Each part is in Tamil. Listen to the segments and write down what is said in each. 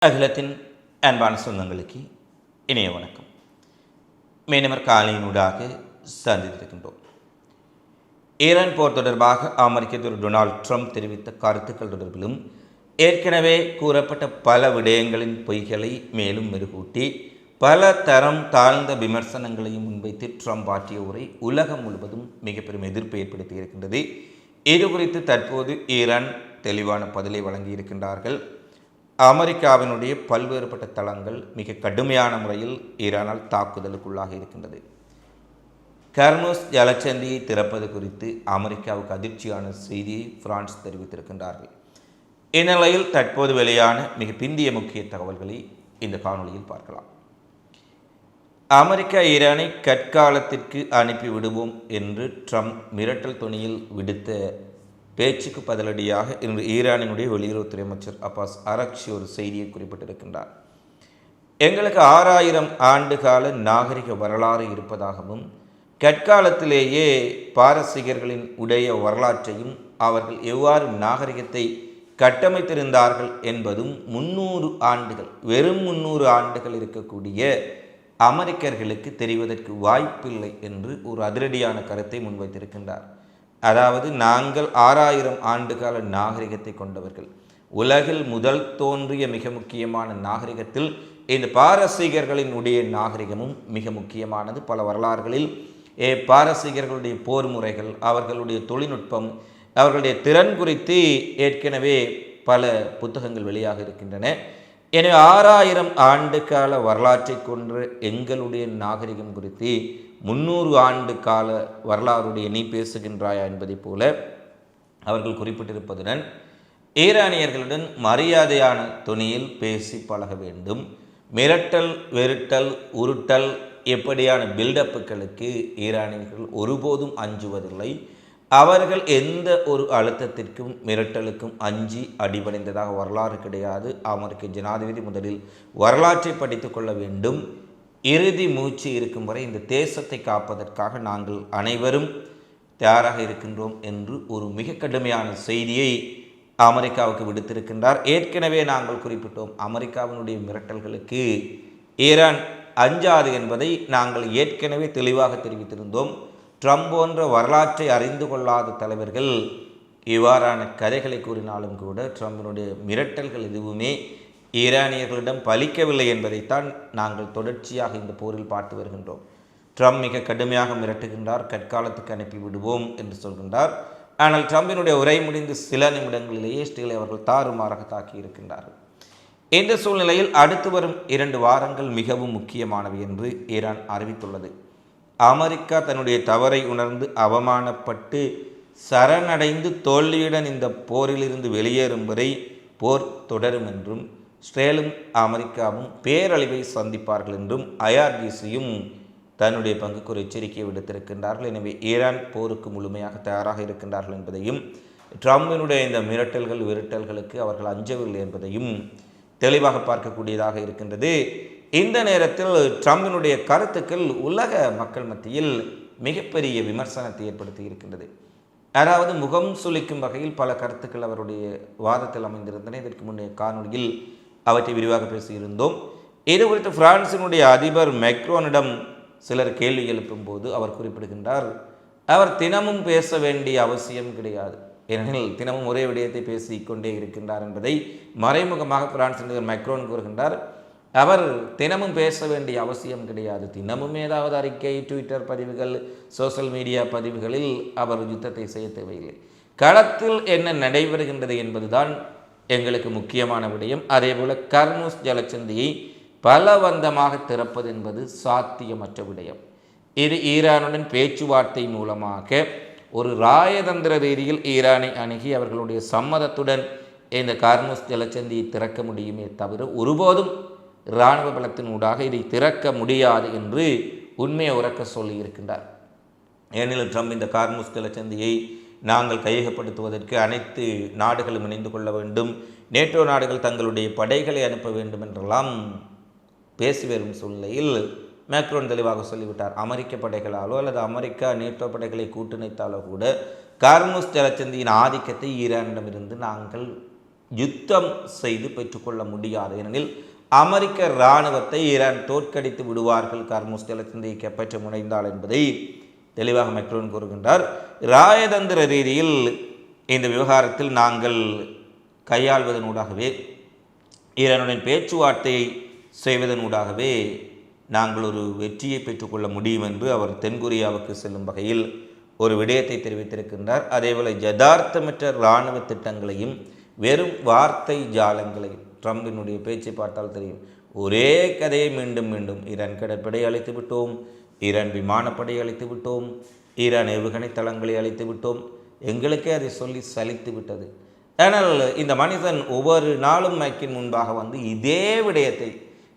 அகிலத்தின் அன்பான சொந்தங்களுக்கு இணைய வணக்கம். மீனவர் காலையினூடாக சந்தித்திருக்கின்றோம். ஈரான் போர் தொடர்பாக அமெரிக்க அதிபர் டொனால்ட் ட்ரம்ப் தெரிவித்த கருத்துக்கள் தொடர்பிலும் ஏற்கனவே கூறப்பட்ட பல விடயங்களின் பொய்களை மேலும் மெருகூட்டி பல தரம் தாழ்ந்த விமர்சனங்களையும் முன்வைத்து ட்ரம்ப் ஆற்றிய உரை உலகம் முழுவதும் மிக பெரும் எதிர்ப்பை ஏற்படுத்தி இருக்கின்றது. இது குறித்து தற்போது ஈரான் தெளிவான பதிலை வழங்கியிருக்கின்றார்கள். அமெரிக்காவினுடைய பல்வேறுபட்ட தளங்கள் மிக கடுமையான முறையில் ஈரானால் தாக்குதலுக்குள்ளாக இருக்கின்றது. ஹார்முஸ் ஜலசந்தியை திறப்பது குறித்து அமெரிக்காவுக்கு அதிர்ச்சியான செய்தியை பிரான்ஸ் தெரிவித்திருக்கின்றார்கள். இந்நிலையில் தற்போது வெளியான மிக பிந்திய முக்கிய தகவல்களை இந்த காணொலியில் பார்க்கலாம். அமெரிக்கா ஈரானை கற்காலத்திற்கு அனுப்பி விடுவோம் என்று ட்ரம்ப் மிரட்டல் துணியில் விடுத்த பேச்சுக்கு பதிலடியாக இன்று ஈரானினுடைய வெளியுறவுத்துறை அமைச்சர் அப்பாஸ் அரக்ஷி ஒரு செய்தியை குறிப்பிட்டிருக்கின்றார். எங்களுக்கு 6000 ஆண்டுகால நாகரிக வரலாறு இருப்பதாகவும் கற்காலத்திலேயே பாரசீகர்களின் உடைய வரலாற்றையும் அவர்கள் எவ்வாறு நாகரிகத்தை கட்டமைத்திருந்தார்கள் என்பதும் 300 ஆண்டுகள் வெறும் 300 ஆண்டுகள் இருக்கக்கூடிய அமெரிக்கர்களுக்கு தெரிவதற்கு வாய்ப்பில்லை என்று ஒரு அதிரடியான கருத்தை முன்வைத்திருக்கின்றார். அதாவது நாங்கள் 6000 ஆண்டுகால நாகரிகத்தை கொண்டவர்கள். உலகில் முதல் தோன்றிய மிக முக்கியமான நாகரிகத்தில் இந்த பாரசீகர்களின் உடைய நாகரிகமும் மிக முக்கியமானது. பல வரலாறுகளில் பாரசீகர்களுடைய போர் முறைகள், அவர்களுடைய தொழில்நுட்பம், அவர்களுடைய திறன் குறித்து ஏற்கனவே பல புத்தகங்கள் வெளியாக இருக்கின்றன. எனவே 6000 ஆண்டு கால வரலாற்றை கொன்ற எங்களுடைய நாகரிகம் குறித்து 300 ஆண்டு கால வரலாறுடைய நீ பேசுகின்றாயா என்பதை போல அவர்கள் குறிப்பிட்டிருப்பதுடன் ஈரானியர்களுடன் மரியாதையான துணியில் பேசி பழக வேண்டும். மிரட்டல், வெருட்டல், உருட்டல் எப்படியான பில்டப்புகளுக்கு ஈரானியர்கள் ஒருபோதும் அஞ்சுவதில்லை. அவர்கள் எந்த ஒரு அழுத்தத்திற்கும் மிரட்டலுக்கும் அஞ்சி அடிபடைந்ததாக வரலாறு கிடையாது. அமெரிக்க ஜனாதிபதி முதலில் வரலாற்றை படித்து கொள்ள வேண்டும். இறுதி மூச்சு இருக்கும் வரை இந்த தேசத்தை காப்பதற்காக நாங்கள் அனைவரும் தயாராக இருக்கின்றோம் என்று ஒரு மிக கடுமையான செய்தியை அமெரிக்காவுக்கு விடுத்திருக்கின்றார். ஏற்கனவே நாங்கள் குறிப்பிட்டோம், அமெரிக்காவினுடைய மிரட்டல்களுக்கு ஈரான் அஞ்சாது என்பதை நாங்கள் ஏற்கனவே தெளிவாக தெரிவித்திருந்தோம். ட்ரம்ப் போன்ற வரலாற்றை அறிந்து கொள்ளாத தலைவர்கள் இவ்வாறான கதைகளை கூறினாலும் கூட ட்ரம்பினுடைய மிரட்டல்கள் எதுவுமே ஈரானியர்களிடம் பலிக்கவில்லை என்பதைத்தான் நாங்கள் தொடர்ச்சியாக இந்த போரில் பார்த்து வருகின்றோம். ட்ரம்ப் மிக கடுமையாக மிரட்டுகின்றார். கற்காலத்துக்கு அனுப்பி விடுவோம் என்று சொல்கின்றார். ஆனால் ட்ரம்பினுடைய உரை முடிந்து சில நிமிடங்களிலேயே இஸ்ரேலை அவர்கள் தாறுமாறாக தாக்கி இருக்கின்றார்கள். இந்த சூழ்நிலையில் அடுத்து வரும் 2 வாரங்கள் மிகவும் முக்கியமானவை என்று ஈரான் அறிவித்துள்ளது. அமெரிக்கா தன்னுடைய தவறை உணர்ந்து அவமானப்பட்டு சரணடைந்து தோல்வியுடன் இந்த போரிலிருந்து வெளியேறும் வரை போர் தொடரும் என்றும் இஸ்ரேலும் அமெரிக்காவும் பேரழிவை சந்திப்பார்கள் என்றும் ஐஆர்ஜிசியும் தன்னுடைய பங்குக்கு ஒரு எச்சரிக்கையை விடுத்திருக்கின்றார்கள். எனவே ஈரான் போருக்கு முழுமையாக தயாராக இருக்கின்றார்கள் என்பதையும் ட்ரம்பினுடைய இந்த மிரட்டல்கள் விரட்டல்களுக்கு அவர்கள் அஞ்சவில்லை என்பதையும் தெளிவாக பார்க்கக்கூடியதாக இருக்கின்றது. இந்த நேரத்தில் ட்ரம்பினுடைய கருத்துக்கள் உலக மக்கள் மத்தியில் மிகப்பெரிய விமர்சனத்தை ஏற்படுத்தி இருக்கின்றது. அதாவது முகம் சுளிக்கும் வகையில் பல கருத்துக்கள் அவருடைய வாதத்தில் அமைந்திருந்தன. இதற்கு முன்னைய காணொலியில் அவற்றை விரிவாக பேசியிருந்தோம். இது குறித்து பிரான்சினுடைய அதிபர் மெக்ரோனிடம் சிலர் கேள்வி எழுப்பும் போது அவர் குறிப்பிடுகின்றார், அவர் தினமும் பேச வேண்டிய அவசியம் கிடையாது, ஏனெனில் தினமும் ஒரே விடயத்தை பேசிக்கொண்டே இருக்கின்றார் என்பதை மறைமுகமாக பிரான்ஸ் அதிபர் மெக்ரோன் கூறுகின்றார். அவர் தினமும் பேச வேண்டிய அவசியம் கிடையாது. தினமும் ஏதாவது அறிக்கை, ட்விட்டர் பதிவுகள், சோசியல் மீடியா பதிவுகளில் அவர் யுத்தத்தை செய்ய தேவையில்லை. களத்தில் என்ன நடைபெறுகின்றது என்பதுதான் எங்களுக்கு முக்கியமான விடயம். அதேபோல ஹார்முஸ் ஜலசந்தியை பலவந்தமாக திறப்பது என்பது சாத்தியமற்ற விடயம். இது ஈரானுடன் பேச்சுவார்த்தை மூலமாக ஒரு ராயதந்திர ரீதியில் ஈரானை அணுகி அவர்களுடைய சம்மதத்துடன் இந்த ஹார்முஸ் ஜலசந்தியை திறக்க முடியுமே தவிர ஒருபோதும் இராணுவ பலத்தின் ஊடாக இதை திறக்க முடியாது என்று உண்மையை உறக்க சொல்லி இருக்கின்றார். ஏனெனில் ட்ரம்ப் இந்த ஹார்முஸ் ஜலசந்தியை நாங்கள் கையகப்படுத்துவதற்கு அனைத்து நாடுகளும் இணைந்து கொள்ள வேண்டும், நேட்டோ நாடுகள் தங்களுடைய படைகளை அனுப்ப வேண்டும் என்றெல்லாம் பேசி வரும் சூழ்நிலையில் மேக்ரோன் தெளிவாக சொல்லிவிட்டார், அமெரிக்க படைகளாலோ அல்லது அமெரிக்கா நேட்டோ படைகளை கூட்டிணைத்தாலோ கூட ஹார்முஸ் ஜலசந்தியின் ஆதிக்கத்தை ஈரானிடமிருந்து நாங்கள் யுத்தம் செய்து பெற்றுக்கொள்ள முடியாது. ஏனெனில் அமெரிக்க இராணுவத்தை ஈரான் தோற்கடித்து விடுவார்கள் கார்மூஸ் ஜலசந்தியை கைப்பற்ற முனைந்தால் என்பதை தெளிவாக மேக்ரோன் கூறுகின்றார். இராயதந்திர ரீதியில் இந்த விவகாரத்தில் நாங்கள் கையாள்வதனூடாகவே, ஈரானுடன் பேச்சுவார்த்தையை செய்வதனூடாகவே நாங்கள் ஒரு வெற்றியை பெற்றுக்கொள்ள முடியும் என்று அவர் தென்கொரியாவுக்கு செல்லும் வகையில் ஒரு விடயத்தை தெரிவித்திருக்கின்றார். அதேபோல் யதார்த்தமற்ற இராணுவ திட்டங்களையும் வெறும் வார்த்தை ஜாலங்களையும், ட்ரம்பினுடைய பேச்சை பார்த்தால் தெரியும், ஒரே கதையை மீண்டும் மீண்டும் ஈரான் கடற்படை அழைத்து விட்டோம், ஈரான் விமானப்படை அழைத்து விட்டோம், ஈரான் ஏவுகணை தளங்களை அழைத்து விட்டோம், எங்களுக்கே அதை சொல்லி சலித்து விட்டது. ஆனால் இந்த மனிதன் ஒவ்வொரு நாளும் மைக்கின் முன்பாக வந்து இதே விடயத்தை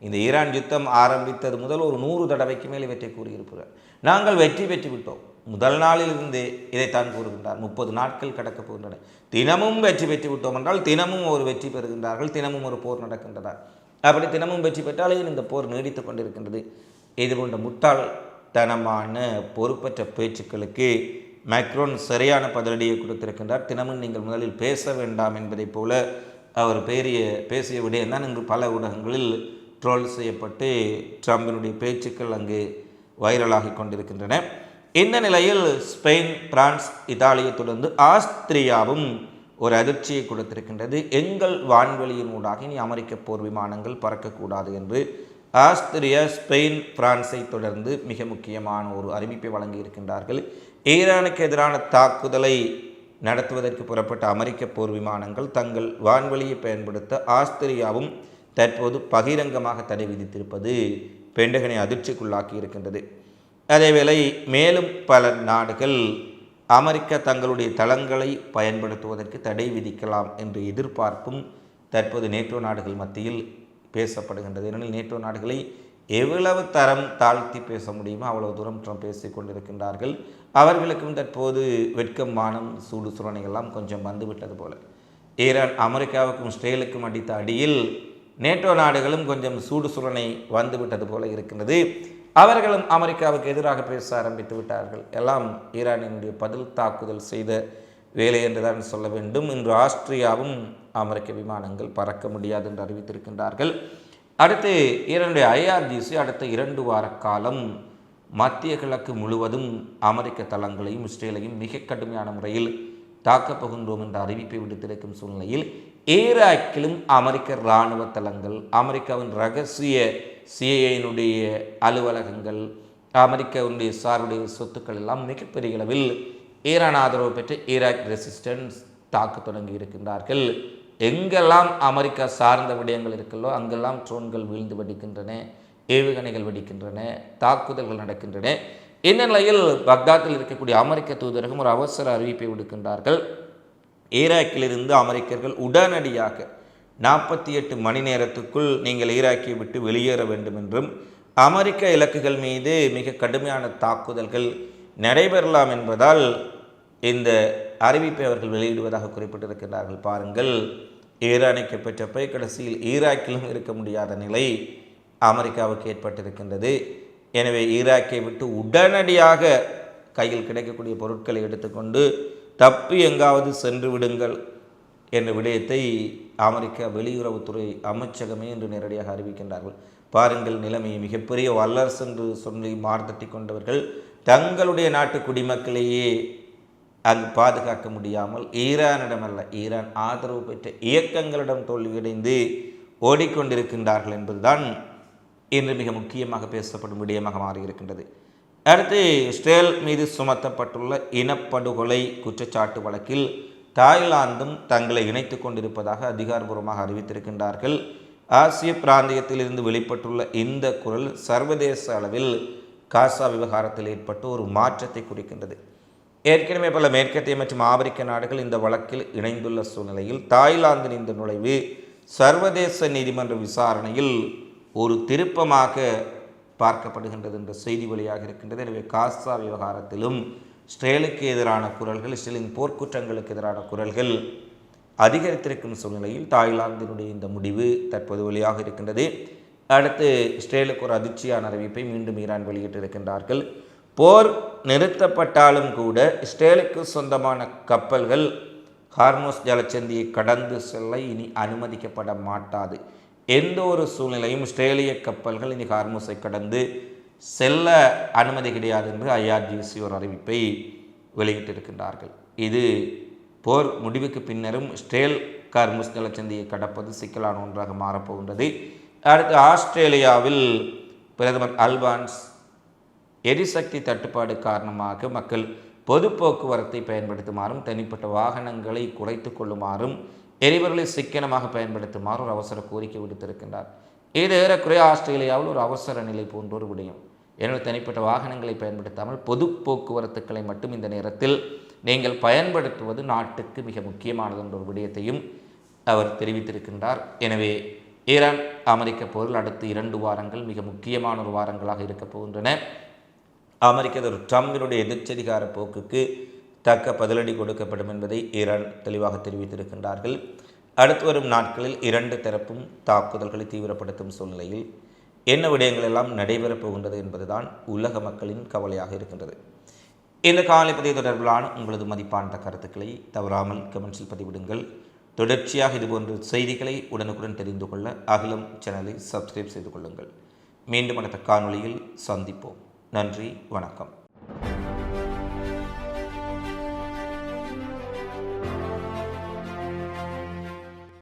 இந்த ஈரான் யுத்தம் ஆரம்பித்தது முதல் ஒரு 100 தடவைக்கு மேல் இவற்றை கூறியிருக்கிறார். நாங்கள் வெற்றி பெற்று விட்டோம். முதல் நாளிலிருந்து இதைத்தான் கூறுகின்றார். 30 நாட்கள் கடக்கப் போகின்றன. தினமும் வெற்றி பெற்று விட்டோம் என்றால் தினமும் ஒரு வெற்றி பெறுகின்றார்கள், தினமும் ஒரு போர் நடக்கின்றதா? அப்படி தினமும் வெற்றி பெற்றாலே இந்த போர் நீடித்து கொண்டிருக்கின்றது. இது போன்ற முட்டாள்தனமான பொறுப்பற்ற பேச்சுக்களுக்கு மேக்ரோன் சரியான பதிலடியை கொடுத்திருக்கின்றார். தினமும் நீங்கள் முதலில் பேச வேண்டாம் என்பதைப் போல அவர் பேசிய விடயம் தான் இன்று பல ஊடகங்களில் ட்ரோல் செய்யப்பட்டு ட்ரம்பினுடைய பேச்சுக்கள் அங்கு வைரலாகி கொண்டிருக்கின்றன. இந்த நிலையில் ஸ்பெயின், பிரான்ஸ், இத்தாலியை தொடர்ந்து ஆஸ்திரியாவும் ஒரு அதிர்ச்சியை கொடுத்திருக்கின்றது. எங்கள் வான்வெளியினூடாக இனி அமெரிக்க போர் விமானங்கள் பறக்கக்கூடாது என்று ஆஸ்திரியா, ஸ்பெயின், பிரான்ஸை தொடர்ந்து மிக முக்கியமான ஒரு அறிவிப்பை வழங்கியிருக்கின்றார்கள். ஈரானுக்கு எதிரான தாக்குதலை நடத்துவதற்கு புறப்பட்ட அமெரிக்க போர் விமானங்கள் தங்கள் வான்வெளியை பயன்படுத்த ஆஸ்திரியாவும் தற்போது பகிரங்கமாக தடை விதித்திருப்பது பென்டகனை அதிர்ச்சிக்குள்ளாக்கி இருக்கின்றது. அதேவேளை மேலும் பல நாடுகள் அமெரிக்கா தங்களுடைய தளங்களை பயன்படுத்துவதற்கு தடை விதிக்கலாம் என்ற எதிர்பார்ப்பும் தற்போது நேட்டோ நாடுகள் மத்தியில் பேசப்படுகின்றது. ஏனெனில் நேட்டோ நாடுகளை எவ்வளவு தரம் தாழ்த்தி பேச முடியுமோ அவ்வளவு தூரம் ட்ரம்ப் பேசிக் கொண்டிருக்கின்றார்கள். அவர்களுக்கும் தற்போது வெட்கம், மானம், சூடு சுரணைகள்லாம் கொஞ்சம் வந்துவிட்டது போல. ஈரான் அமெரிக்காவுக்கும் இஸ்ரேலுக்கும் அடித்த அடியில் நேட்டோ நாடுகளும் கொஞ்சம் சூடு சுரணை வந்துவிட்டது போல இருக்கின்றது. அவர்களும் அமெரிக்காவுக்கு எதிராக பேச ஆரம்பித்து விட்டார்கள். எல்லாம் ஈரானினுடைய பதில் தாக்குதல் செய்த வேலை என்றுதான் சொல்ல வேண்டும். இன்று ஆஸ்திரியாவும் அமெரிக்க விமானங்கள் பறக்க முடியாது என்று அறிவித்திருக்கின்றார்கள். அடுத்து ஈரானுடைய IRGC அடுத்த 2 வார காலம் மத்திய கிழக்கு முழுவதும் அமெரிக்க தளங்களையும் இஸ்ரேலையும் மிக கடுமையான முறையில் தாக்கப் போகின்றோம் என்ற அறிவிப்பை விடுத்திருக்கும் சூழ்நிலையில் ஈராக்கிலும் அமெரிக்க இராணுவ தளங்கள், அமெரிக்காவின் இரகசிய CIA அலுவலகங்கள், அமெரிக்காவுடைய சாருடைய சொத்துக்கள் எல்லாம் மிகப்பெரிய அளவில் ஈரான் ஆதரவு பெற்று ஈராக் ரெசிஸ்டன்ஸ் தாக்க தொடங்கி இருக்கின்றார்கள். எங்கெல்லாம் அமெரிக்கா சார்ந்த விடயங்கள் இருக்கல்லோ அங்கெல்லாம் ட்ரோன்கள் வீழ்ந்து வெடிக்கின்றன, ஏவுகணைகள் வெடிக்கின்றன, தாக்குதல்கள் நடக்கின்றன. இந்த நிலையில் பக்தாத்தில் இருக்கக்கூடிய அமெரிக்க தூதரகம் ஒரு அவசர அறிவிப்பை விடுக்கின்றார்கள். ஈராக்கிலிருந்து அமெரிக்கர்கள் உடனடியாக 48 மணி நேரத்துக்குள் நீங்கள் ஈராக்கை விட்டு வெளியேற வேண்டும் என்றும், அமெரிக்க இலக்குகள் மீது மிக கடுமையான தாக்குதல்கள் நடைபெறலாம் என்பதால் இந்த அறிவிப்பை அவர்கள் வெளியிடுவதாக குறிப்பிட்டிருக்கிறார்கள். பாருங்கள், ஈரானை கைப்பற்ற போய் கடைசியில் ஈராக்கிலும் இருக்க முடியாத நிலை அமெரிக்காவுக்கு ஏற்பட்டிருக்கின்றது. எனவே ஈராக்கை விட்டு உடனடியாக கையில் கிடைக்கக்கூடிய பொருட்களை எடுத்துக்கொண்டு தப்பி எங்காவது சென்று விடுங்கள் என்ற விடயத்தை அமெரிக்கா வெளியுறவுத்துறை அமைச்சகமே என்று நேரடியாக அறிவிக்கின்றார்கள். பாருங்கள், நிலைமை மிகப்பெரிய வல்லரசு என்று சொல்லி மார்த்தட்டி கொண்டவர்கள் தங்களுடைய நாட்டு குடிமக்களையே அங்கு பாதுகாக்க முடியாமல் ஈரானிடமல்ல, ஈரான் ஆதரவு பெற்ற இயக்கங்களிடம் தோல்வியடைந்து ஓடிக்கொண்டிருக்கின்றார்கள் என்பதுதான் இன்று மிக முக்கியமாக பேசப்படும் விடயமாக மாறியிருக்கின்றது. அடுத்து இஸ்ரேல் மீது சுமத்தப்பட்டுள்ள இனப்படுகொலை குற்றச்சாட்டு வழக்கில் தாய்லாந்தும் தங்களை இணைத்து கொண்டிருப்பதாக அதிகாரபூர்வமாக அறிவித்திருக்கின்றார்கள். ஆசிய பிராந்தியத்திலிருந்து வெளிப்பட்டுள்ள இந்த குரல் சர்வதேச அளவில் காசா விவகாரத்தில் ஏற்பட்ட ஒரு மாற்றத்தை குறிக்கின்றது. ஏற்கனவே பல மேற்கத்திய மற்றும் ஆப்பிரிக்க நாடுகள் இந்த வழக்கில் இணைந்துள்ள சூழ்நிலையில் தாய்லாந்தின் இந்த நுழைவு சர்வதேச நீதிமன்ற விசாரணையில் ஒரு திருப்பமாக பார்க்கப்படுகின்றது என்ற செய்தி வழியாக இருக்கின்றது. எனவே காசா விவகாரத்திலும் இஸ்ரேலுக்கு எதிரான குரல்கள், இஸ்ரேலின் போர்க்குற்றங்களுக்கு எதிரான குரல்கள் அதிகரித்திருக்கும் சூழ்நிலையில் தாய்லாந்தினுடைய இந்த முடிவு தற்போது வெளியாக இருக்கின்றது. அடுத்து இஸ்ரேலுக்கு ஒரு அதிர்ச்சியான அறிவிப்பை மீண்டும் ஈரான் வெளியிட்டிருக்கின்றார்கள். போர் நிறுத்தப்பட்டாலும் கூட இஸ்ரேலுக்கு சொந்தமான கப்பல்கள் ஹார்மோஸ் ஜலச்சந்தியை கடந்து செல்ல இனி அனுமதிக்கப்பட மாட்டாது. எந்த ஒரு சூழ்நிலையும் இஸ்ரேலிய கப்பல்கள் இனி ஹார்மோஸை கடந்து செல்ல அனுமதி கிடையாது என்று IRGC ஒரு அறிவிப்பை வெளியிட்டிருக்கின்றார்கள். இது போர் முடிவுக்கு பின்னரும் இஸ்ரேல் ஹார்மோஸ் ஜலச்சந்தியை கடப்பது சிக்கலான ஒன்றாக மாறப்போகின்றது. அடுத்து ஆஸ்திரேலியாவில் பிரதமர் அல்பான்ஸ் எரிசக்தி தட்டுப்பாடு காரணமாக மக்கள் பொது போக்குவரத்தை பயன்படுத்துமாறும் தனிப்பட்ட வாகனங்களை குறைத்து கொள்ளுமாறும் எரிபொருளை சிக்கனமாக பயன்படுத்துமாறு ஒரு அவசர கோரிக்கை விடுத்திருக்கின்றார். இது ஏறக்குறைய ஆஸ்திரேலியாவில் ஒரு அவசர நிலை போன்ற ஒரு விடயம். எனவே தனிப்பட்ட வாகனங்களை பயன்படுத்தாமல் பொது போக்குவரத்துக்களை மட்டும் இந்த நேரத்தில் நீங்கள் பயன்படுத்துவது நாட்டுக்கு மிக முக்கியமானது என்ற ஒரு விடயத்தையும் அவர் தெரிவித்திருக்கின்றார். எனவே ஈரான் அமெரிக்க போரில் அடுத்து 2 வாரங்கள் மிக முக்கியமான ஒரு வாரங்களாக இருக்கப் போகின்றன. அமெரிக்க ஒரு ட்ரம்பினுடைய எதிர்ச்சதிகார போக்குக்கு தக்க பதிலடி கொடுக்கப்படும் என்பதை ஈரான் தெளிவாக தெரிவித்திருக்கின்றார்கள். அடுத்து வரும் நாட்களில் 2 தரப்பும் தாக்குதல்களை தீவிரப்படுத்தும் சூழ்நிலையில் என்ன விடயங்கள் எல்லாம் நடைபெறப் போகின்றது என்பதுதான் உலக மக்களின் கவலையாக இருக்கின்றது. இந்த காலைப்பதிவு தொடர்பிலான உங்களது மதிப்பான கருத்துக்களை தவறாமல் கமெண்ட்ஸில் பதிவிடுங்கள். தொடர்ச்சியாக இதுபோன்ற செய்திகளை உடனுக்குடன் தெரிந்து கொள்ள அகிலம் சேனலை சப்ஸ்கிரைப் செய்து கொள்ளுங்கள். மீண்டும் அடுத்த காணொளியில் சந்திப்போம். நன்றி, வணக்கம்.